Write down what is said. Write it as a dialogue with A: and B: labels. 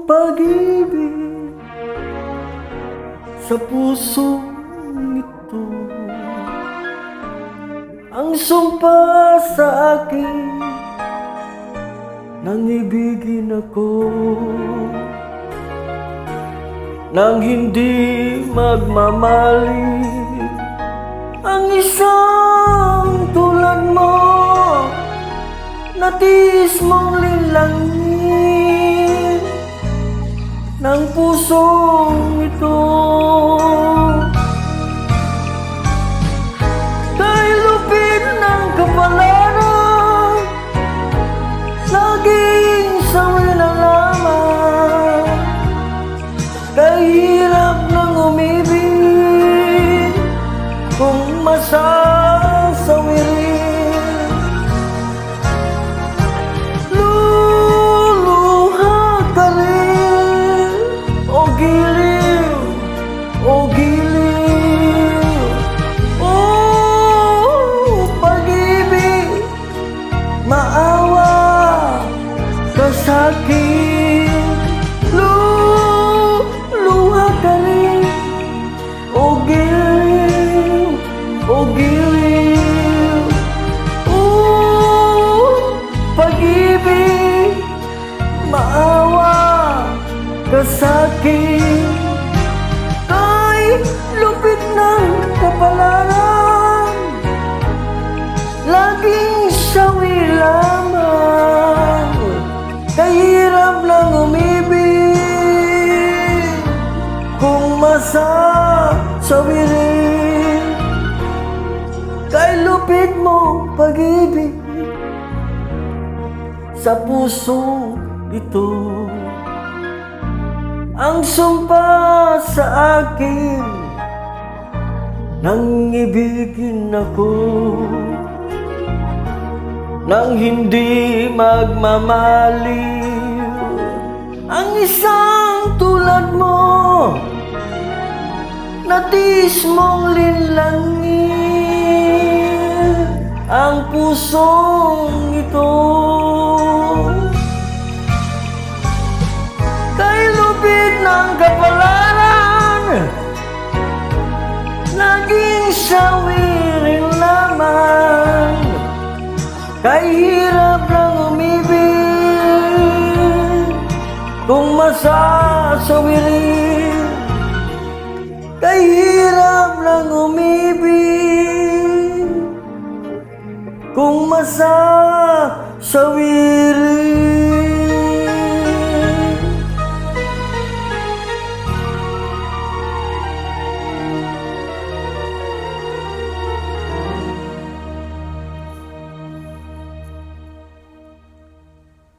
A: pag-ibig sa puso ito. Ang sumpa sa akin nang ibigin ako, nang hindi magmamaling ang isang tulad mo, natiis mong linlangin ng pusong ito. Kay lupit ng kapalaran, laging sawi na lamang. Kay hirap ng umibig kung masasawi rin. Luluha ka rin, o giliw, o giliw. Oh, pag-ibig, maawa ka sa'kin. Luluha ka rin, o giliw, o giliw. Oh, pag-ibig, maawa ka sa'kin. Kay lupit ng kapalaran, laging sawi lamang. Kay hirap ng umibig kung masasawi rin. Kay lupit mo pag-ibig sa puso ito. Ang sumpa sa akin nang ibigin ako, nang hindi magmamaliw ang isang tulad mo, natiis mong linlangin ang pusong ito. Kay lupit ng kapalaran, naging sawi rin lamang. Kay hirap ng umibig kung masasawi rin. Kay hirap